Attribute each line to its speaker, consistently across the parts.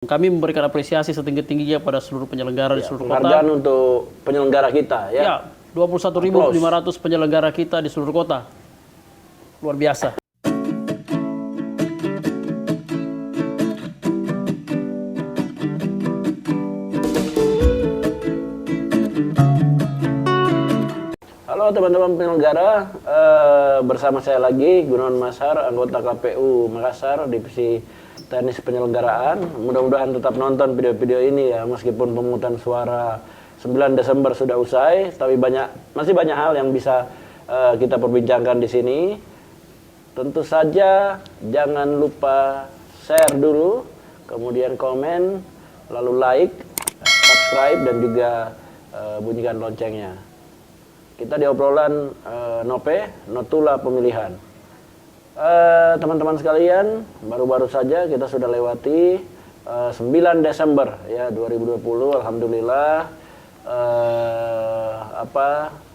Speaker 1: Kami memberikan apresiasi setinggi-tingginya pada seluruh penyelenggara di seluruh kota.
Speaker 2: Penghargaan untuk penyelenggara kita ya.
Speaker 1: Ya, 21.500 penyelenggara kita di seluruh kota. Luar biasa.
Speaker 2: Halo teman-teman penyelenggara, bersama saya lagi Gunawan Mashar, anggota KPU Makassar, Divisi Teknis Penyelenggaraan. Mudah-mudahan tetap nonton video-video ini ya, meskipun pemungutan suara 9 Desember sudah usai, tapi masih banyak hal yang bisa kita perbincangkan di sini. Tentu saja jangan lupa share dulu, kemudian komen, lalu like, subscribe, dan juga bunyikan loncengnya. Kita di obrolan Notula Pemilihan. Teman-teman sekalian, baru-baru saja kita sudah lewati 9 Desember ya 2020. Alhamdulillah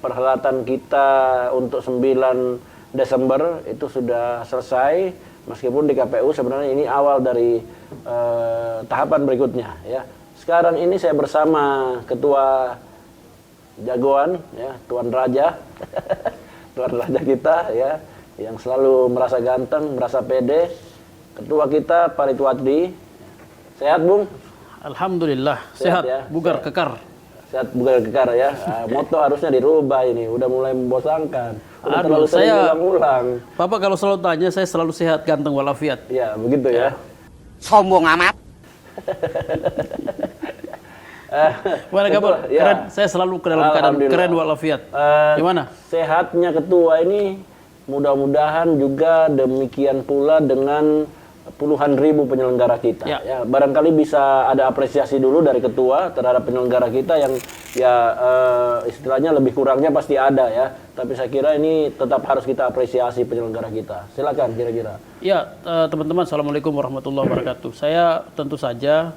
Speaker 2: perhelatan kita untuk 9 Desember itu sudah selesai, meskipun di KPU sebenarnya ini awal dari tahapan berikutnya ya. Sekarang ini saya bersama ketua jagoan ya, Tuan Raja. Tuan Raja kita ya, yang selalu merasa ganteng, merasa pede. Ketua kita Pak Ridwadi. Sehat, Bung?
Speaker 1: Alhamdulillah, sehat ya? Bugar, sehat. Kekar.
Speaker 2: Sehat, bugar, kekar ya. Moto harusnya dirubah ini, udah mulai membosankan. Udah terlalu sering ulang-ulang.
Speaker 1: Bapak kalau selalu tanya, saya selalu sehat, ganteng, walafiat.
Speaker 2: Ya, begitu ya.
Speaker 3: Sombong amat.
Speaker 1: Gimana kabar? Ya. Keren. Saya selalu ke dalam keadaan keren walafiat. Gimana?
Speaker 2: Sehatnya ketua ini mudah-mudahan juga demikian pula dengan puluhan ribu penyelenggara kita. Ya, barangkali bisa ada apresiasi dulu dari ketua terhadap penyelenggara kita yang ya istilahnya lebih kurangnya pasti ada ya. Tapi saya kira ini tetap harus kita apresiasi penyelenggara kita. Silakan kira-kira.
Speaker 1: Ya, teman-teman, assalamualaikum warahmatullahi wabarakatuh. Saya tentu saja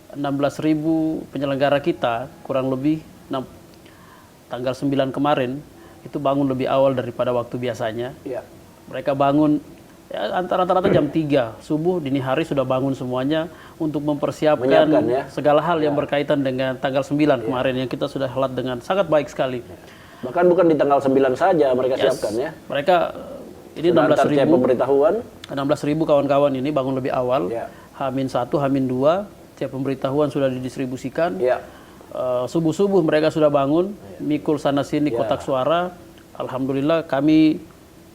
Speaker 1: 16.000 penyelenggara kita kurang lebih tanggal 9 kemarin itu bangun lebih awal daripada waktu biasanya. Ya. Mereka bangun ya, rata-rata jam 3 subuh, dini hari sudah bangun semuanya untuk mempersiapkan ya segala hal yang berkaitan dengan tanggal 9 kemarin yang kita sudah helat dengan sangat baik sekali.
Speaker 2: Bahkan bukan di tanggal 9 saja mereka siapkan ya.
Speaker 1: Mereka ini 16.000
Speaker 2: pemberitahuan.
Speaker 1: 16.000 kawan-kawan ini bangun lebih awal. H-1, H-2, tiap pemberitahuan sudah didistribusikan. Subuh-subuh mereka sudah bangun, mikul sana-sini kotak suara. Alhamdulillah kami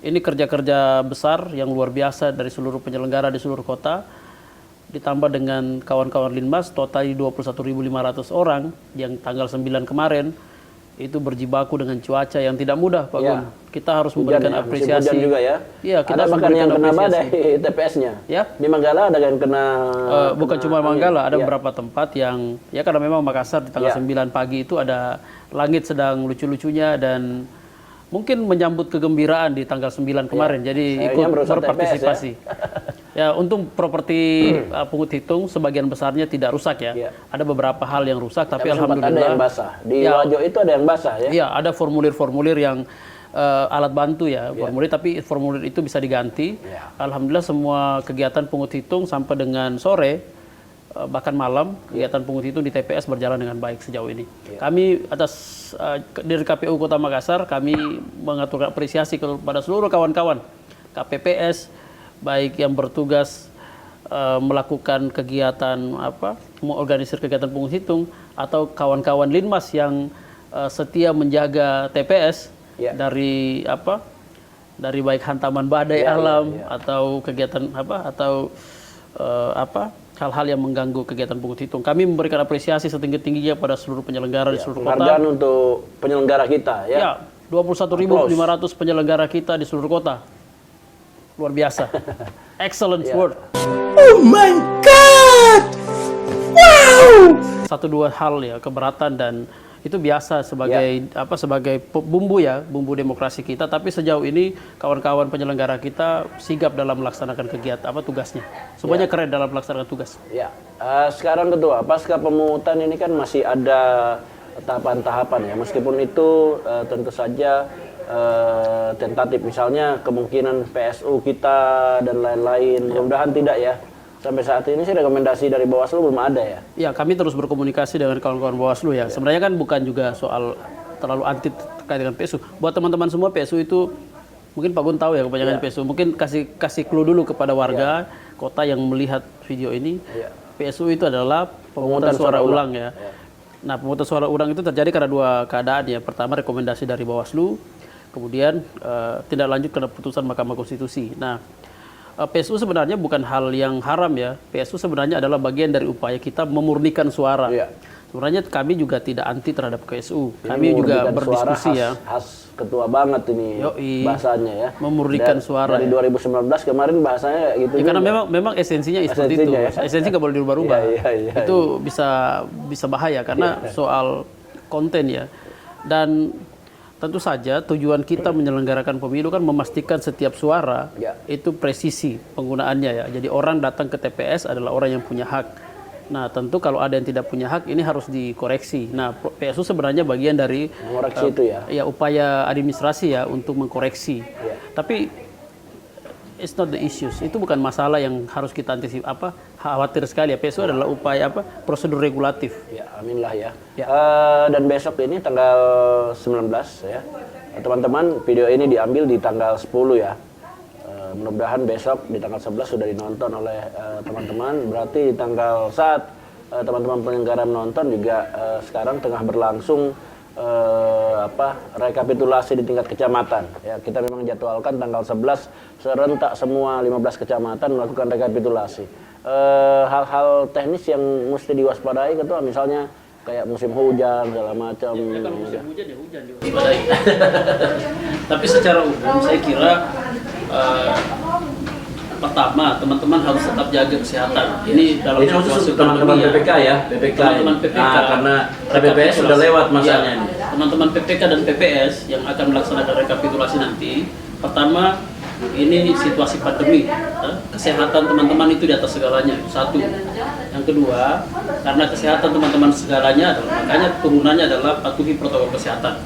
Speaker 1: ini kerja-kerja besar yang luar biasa dari seluruh penyelenggara di seluruh kota. Ditambah dengan kawan-kawan Linmas, total 21.500 orang yang tanggal 9 kemarin itu berjibaku dengan cuaca yang tidak mudah, Pak Gun. Kita harus memberikan apresiasi.
Speaker 2: Hujan juga ya.
Speaker 1: Iya, kita
Speaker 2: ada bahkan yang kena badai TPS-nya.
Speaker 1: Ya.
Speaker 2: Di Manggala ada yang kena.
Speaker 1: Bukan cuma Manggala, ada beberapa tempat yang ya karena memang Makassar di tanggal 9 pagi itu ada langit sedang lucu-lucunya dan mungkin menyambut kegembiraan di tanggal 9 kemarin. Jadi ikut berpartisipasi. Ya, untung properti pungut hitung sebagian besarnya tidak rusak ya. Ada beberapa hal yang rusak, tapi alhamdulillah
Speaker 2: ada yang basah. Di Wajo itu ada yang basah ya.
Speaker 1: Iya, ada formulir-formulir yang alat bantu ya, formulir, tapi formulir itu bisa diganti. Alhamdulillah semua kegiatan pungut hitung sampai dengan sore bahkan malam kegiatan pungut hitung di TPS berjalan dengan baik sejauh ini. Kami atas dari KPU Kota Makassar kami mengaturkan apresiasi kepada seluruh kawan-kawan KPPS baik yang bertugas melakukan kegiatan mengorganisir kegiatan pungut hitung atau kawan-kawan Linmas yang setia menjaga TPS dari dari baik hantaman badai alam atau kegiatan hal-hal yang mengganggu kegiatan pungut hitung. Kami memberikan apresiasi setinggi-tingginya pada seluruh penyelenggara di seluruh kota.
Speaker 2: Penghargaan untuk penyelenggara kita ya.
Speaker 1: Ya, 21.500 penyelenggara kita di seluruh kota. Luar biasa. Excellent work.
Speaker 3: Oh my God! Wow!
Speaker 1: Satu dua hal ya keberatan dan itu biasa sebagai sebagai bumbu ya, bumbu demokrasi kita, tapi sejauh ini kawan-kawan penyelenggara kita sigap dalam melaksanakan kegiatan tugasnya. Semuanya keren dalam melaksanakan tugas.
Speaker 2: Ya. Sekarang ketua, pasca pemungutan ini kan masih ada tahapan-tahapan ya. Meskipun itu tentu saja tentatif, misalnya kemungkinan PSU kita dan lain-lain. Mudah-mudahan tidak ya. Sampai saat ini sih rekomendasi dari Bawaslu belum ada ya?
Speaker 1: Ya, kami terus berkomunikasi dengan kawan-kawan Bawaslu ya. Sebenarnya kan bukan juga soal terlalu anti terkait dengan PSU. Buat teman-teman semua, PSU itu mungkin Pak Gun tahu ya kepanjangan PSU. Mungkin kasih clue dulu kepada warga kota yang melihat video ini. PSU itu adalah pemungutan suara ulang ya. Nah, pemungutan suara ulang itu terjadi karena dua keadaan ya. Pertama, rekomendasi dari Bawaslu, kemudian tindak lanjut karena putusan Mahkamah Konstitusi. Nah, PSU sebenarnya bukan hal yang haram ya. PSU sebenarnya adalah bagian dari upaya kita memurnikan suara. Sebenarnya kami juga tidak anti terhadap PSU. Kami juga berdiskusi ya.
Speaker 2: Khas ketua banget ini bahasanya ya.
Speaker 1: Memurnikan suara.
Speaker 2: Dari 2019 kemarin bahasanya kayak gitu.
Speaker 1: Ya, karena memang esensinya seperti itu.
Speaker 2: Ya.
Speaker 1: Esensi nggak boleh dirubah-rubah. Itu bisa bahaya karena soal konten ya. Dan tentu saja tujuan kita menyelenggarakan pemilu kan memastikan setiap suara itu presisi penggunaannya ya. Jadi orang datang ke TPS adalah orang yang punya hak. Nah, tentu kalau ada yang tidak punya hak ini harus dikoreksi. Nah, PSU sebenarnya bagian dari
Speaker 2: mengoreksi itu ya.
Speaker 1: Ya, upaya administrasi ya untuk mengkoreksi. Tapi it's not the issues. Itu bukan masalah yang harus kita khawatir sekali ya. PSU adalah upaya prosedur regulatif.
Speaker 2: Ya, amin lah ya. Dan besok ini tanggal 19 ya. Teman-teman, video ini diambil di tanggal 10 ya. Mudah-mudahan besok di tanggal 11 sudah dinonton oleh teman-teman. Berarti di tanggal saat teman-teman penyelenggara menonton juga sekarang tengah berlangsung rekapitulasi di tingkat kecamatan. Ya, kita memang jadwalkan tanggal 11 serentak semua 15 kecamatan melakukan rekapitulasi. Hal-hal teknis yang mesti diwaspadai ketua, misalnya kayak musim hujan segala macam.
Speaker 1: Ya, kalau musim hujan ya hujan diwaspadai. Tapi secara umum saya kira pertama teman-teman harus tetap jaga kesehatan. Ini dalam situasi
Speaker 2: teman-teman PPK ya,
Speaker 1: teman-teman PPK.
Speaker 2: Karena PPS sudah lewat masanya ini.
Speaker 1: Teman-teman PPK dan PPS yang akan melaksanakan rekapitulasi nanti, pertama ini situasi pandemi, kesehatan teman-teman itu di atas segalanya. Satu. Yang kedua, karena kesehatan teman-teman segalanya adalah makanya turunannya adalah patuhi protokol kesehatan.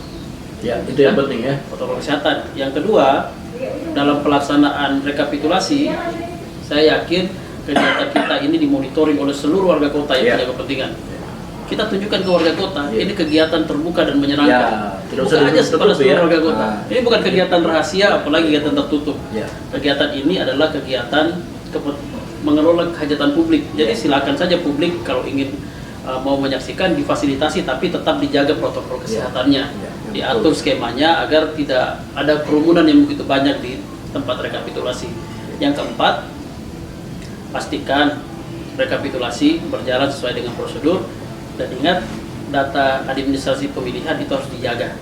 Speaker 2: Ya, itu yang penting ya.
Speaker 1: Protokol kesehatan. Yang kedua, dalam pelaksanaan rekapitulasi, saya yakin kegiatan kita ini dimonitoring oleh seluruh warga kota yang punya kepentingan. Kita tunjukkan ke warga kota, ini kegiatan terbuka dan menyenangkan.
Speaker 2: Tidak
Speaker 1: bukan
Speaker 2: usah
Speaker 1: hanya kepada seluruh warga kota. Ini bukan
Speaker 2: kegiatan
Speaker 1: kegiatan rahasia, apalagi kegiatan tertutup. Kegiatan ini adalah kegiatan mengelola hajatan publik. Jadi silakan saja publik kalau ingin mau menyaksikan difasilitasi, tapi tetap dijaga protokol kesehatannya. Diatur skemanya agar tidak ada kerumunan yang begitu banyak di tempat rekapitulasi. Yang keempat, pastikan rekapitulasi berjalan sesuai dengan prosedur. Dan ingat, data administrasi pemilihan itu harus dijaga.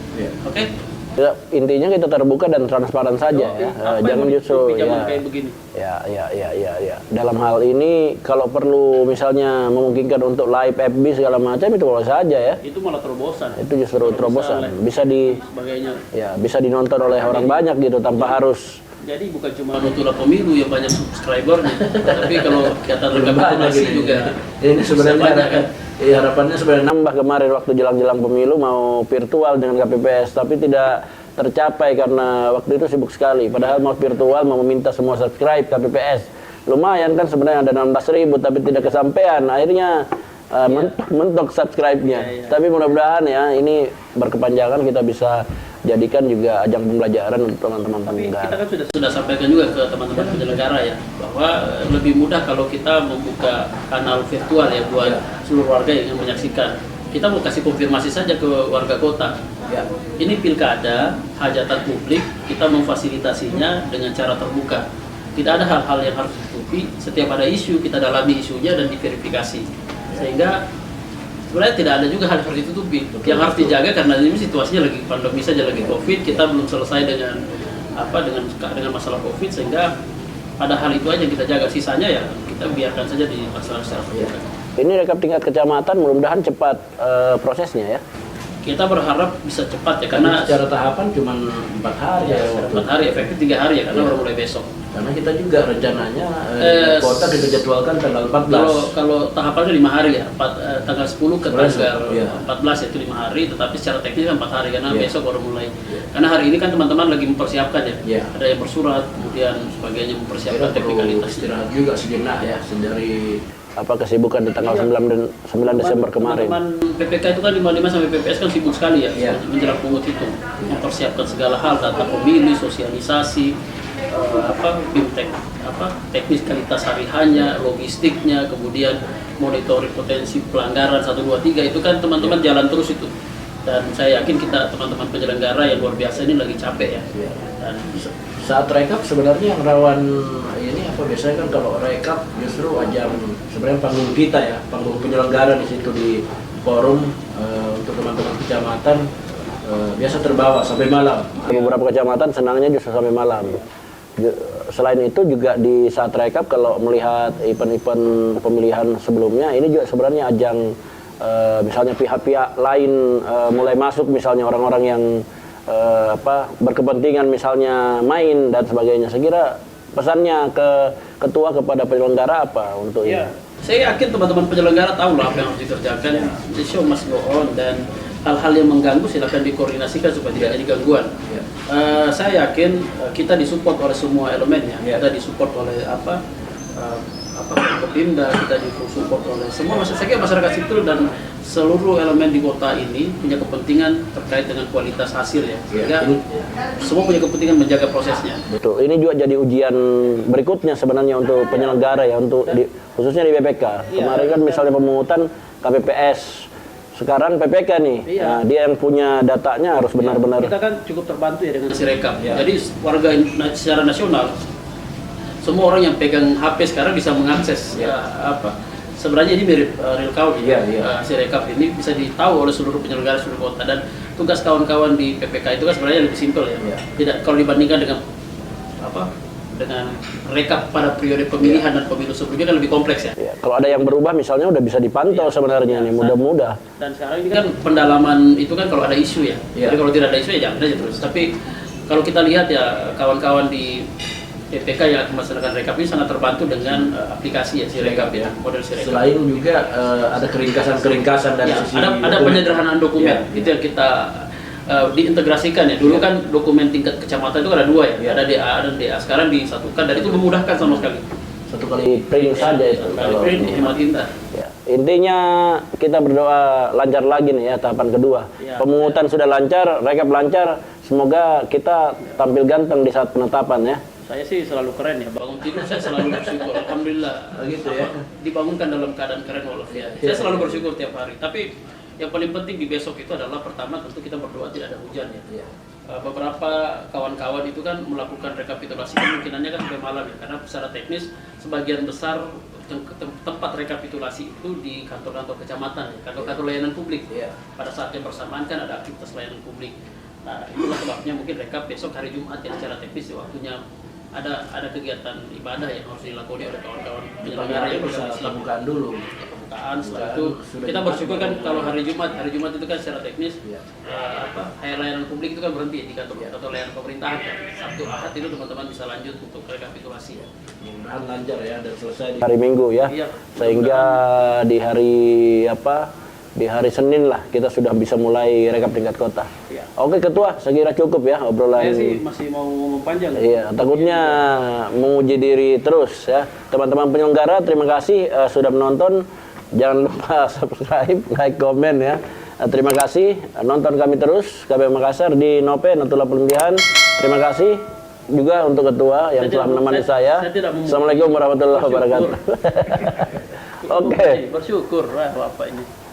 Speaker 1: Oke?
Speaker 2: Ya, intinya kita terbuka dan transparan saja ya. Jangan justru
Speaker 1: kayak begini.
Speaker 2: Ya. Dalam hal ini kalau perlu misalnya memungkinkan untuk live FB segala macam itu boleh saja ya.
Speaker 1: Itu malah terobosan.
Speaker 2: Itu justru terobosan. Bisa dinonton oleh orang banyak gitu tanpa harus.
Speaker 1: Jadi bukan cuma nonton pemilu yang banyak subscribernya, tapi kalau kegiatan rekapitulasi juga.
Speaker 2: Ini sebenarnya harapannya sebenarnya nambah kemarin waktu jelang-jelang pemilu mau virtual dengan KPPS, tapi tidak tercapai karena waktu itu sibuk sekali. Padahal mau virtual mau meminta semua subscribe KPPS. Lumayan kan sebenarnya ada 16.000 tapi tidak kesampaian. Akhirnya mentok subscribe-nya. Tapi mudah-mudahan ya ini berkepanjangan kita bisa jadikan juga ajang pembelajaran untuk teman-teman penyelenggara.
Speaker 1: Kita kan sudah sampaikan juga ke teman-teman penyelenggara ya, bahwa lebih mudah kalau kita membuka kanal virtual ya buat seluruh warga yang ingin menyaksikan. Kita mau kasih konfirmasi saja ke warga kota. Ini pilkada, hajatan publik, kita memfasilitasinya dengan cara terbuka. Tidak ada hal-hal yang harus ditutupi. Setiap ada isu, kita dalami isunya dan diverifikasi. Sehingga sebenarnya tidak ada juga hal yang harus ditutupi. Yang harus dijaga karena ini situasinya lagi pandemi saja, lagi COVID, kita belum selesai dengan dengan masalah COVID, sehingga pada hal itu aja yang kita jaga. Sisanya ya kita biarkan saja di masalah secara terbuka.
Speaker 2: Ini rekap tingkat kecamatan mudah-mudahan cepat prosesnya ya.
Speaker 1: Kita berharap bisa cepat ya, karena
Speaker 2: secara tahapan cuma 4 hari ya.
Speaker 1: 4 hari, efektif 3 hari ya, karena baru mulai besok.
Speaker 2: Karena kita juga rencananya kota kita jadwalkan tanggal 14.
Speaker 1: Kalau tahapannya 5 hari ya, tanggal 10 ke tanggal
Speaker 2: iya.
Speaker 1: 14 itu 5 hari, tetapi secara teknis kan 4 hari karena besok baru mulai. Karena hari ini kan teman-teman lagi mempersiapkan ya, ada yang bersurat, kemudian sebagainya mempersiapkan teknikalitas.
Speaker 2: Istirahat juga sejenak ya, dari kesibukan di tanggal 9 Desember kemarin.
Speaker 1: Teman-teman PPK itu kan 55 sampai PPS kan sibuk sekali ya, menjelang pungut hitung, mempersiapkan segala hal, data pemilih, sosialisasi, bimtek, teknikalitas hari hanya, logistiknya, kemudian monitoring potensi pelanggaran 1, 2, 3 itu kan teman-teman jalan terus itu. Dan saya yakin kita teman-teman penyelenggara yang luar biasa ini lagi capek ya. Dan
Speaker 2: saat rekap sebenarnya yang rawan ini biasanya kan kalau rekap justru ajang sebenarnya panggung kita ya, panggung penyelenggara di situ di forum untuk teman-teman kecamatan biasa terbawa sampai malam. Beberapa kecamatan senangnya justru sampai malam. Selain itu juga di saat rekap kalau melihat event-event pemilihan sebelumnya ini juga sebenarnya ajang misalnya pihak-pihak lain mulai masuk, misalnya orang-orang yang berkepentingan misalnya main dan sebagainya. Saya kira pesannya ke ketua kepada penyelenggara apa untuk ini?
Speaker 1: Saya yakin teman-teman penyelenggara tahu lah apa yang harus dikerjakan. The show must go on, dan hal-hal yang mengganggu silakan dikoordinasikan supaya tidak jadi gangguan. Saya yakin kita disupport oleh semua elemennya. Kita disupport oleh Kopimda, kita disupport oleh semua masyarakat sipil dan seluruh elemen di kota ini punya kepentingan terkait dengan kualitas hasil ya. Sehingga semua punya kepentingan menjaga prosesnya.
Speaker 2: Betul. Ini juga jadi ujian berikutnya sebenarnya untuk penyelenggara ya, untuk khususnya di BPK. Kemarin kan misalnya pemungutan KPPS, sekarang PPK nih. Nah, dia yang punya datanya harus benar-benar.
Speaker 1: Kita kan cukup terbantu ya dengan Sirekap. Jadi warga secara nasional, semua orang yang pegang HP sekarang bisa mengakses sebenarnya ini mirip real count Sirekap ini bisa ditahu oleh seluruh penyelenggara seluruh kota, dan tugas kawan-kawan di PPK itu kan sebenarnya lebih simpel ya. Tidak kalau dibandingkan dengan dengan rekap pada periode pemilihan dan pemilu sebelumnya kan lebih kompleks ya.
Speaker 2: Kalau ada yang berubah misalnya udah bisa dipantau sebenarnya nih, mudah-mudah.
Speaker 1: Dan sekarang ini kan pendalaman itu kan kalau ada isu ya. Jadi kalau tidak ada isu ya jangan aja terus. Tapi kalau kita lihat ya kawan-kawan di PPK yang melaksanakan rekap ini sangat terbantu dengan aplikasi ya Sirekap ya, model Sirekap.
Speaker 2: Selain juga ada keringkasan dari sisi
Speaker 1: ada penyederhanaan dokumen. Itu yang kita diintegrasikan ya. Dulu kan dokumen tingkat kecamatan itu ada 2 ya, ada DA dan DA. Sekarang disatukan dan itu memudahkan sama sekali.
Speaker 2: Satu kali print saja itu.
Speaker 1: Print hemat indah.
Speaker 2: Intinya kita berdoa lancar lagi nih ya tahapan kedua. Pemungutan sudah lancar, rekap lancar. Semoga kita tampil ganteng di saat penetapan ya.
Speaker 1: Saya sih selalu keren ya, bangun tidur saya selalu bersyukur, alhamdulillah.
Speaker 2: Gitu ya.
Speaker 1: Dibangunkan dalam keadaan keren walafiat. Saya selalu bersyukur tiap hari. Tapi yang paling penting di besok itu adalah pertama tentu kita berdoa tidak ada hujan ya. Beberapa kawan-kawan itu kan melakukan rekapitulasi kemungkinannya kan sampai malam ya, karena secara teknis sebagian besar tempat rekapitulasi itu di kantor-kantor kecamatan, kantor-kantor layanan publik. Pada saat yang bersamaan kan ada aktivitas layanan publik. Nah, itulah sebabnya mungkin rekap besok hari Jumat ya, secara teknis waktunya ada kegiatan ibadah yang harus dilakoni oleh kawan-kawan penyelenggara yang
Speaker 2: bisa pembukaan dulu.
Speaker 1: Pembukaan setelah itu kita bersyukur kan kalau hari Jumat itu kan secara teknis layanan publik itu kan berhenti di kantor layanan pemerintahan kan. Sabtu Ahad itu teman-teman bisa lanjut untuk rekapitulasi ya.
Speaker 2: Mudah-mudahan lancar ya dan selesai di hari Minggu ya. Sehingga di hari Senin lah kita sudah bisa mulai rekap tingkat kota. Oke Ketua, saya kira cukup ya obrolan.
Speaker 1: Saya sih masih mau ngomong panjang.
Speaker 2: Takutnya menguji diri terus ya. Teman-teman penyelenggara, terima kasih sudah menonton. Jangan lupa subscribe, like, komen ya. Terima kasih nonton kami terus KPU Makassar di Nope Natula Pemilihan. Terima kasih juga untuk Ketua yang telah menemani saya. Assalamualaikum warahmatullahi wabarakatuh. Oke.
Speaker 1: Bersyukur Bapak ini.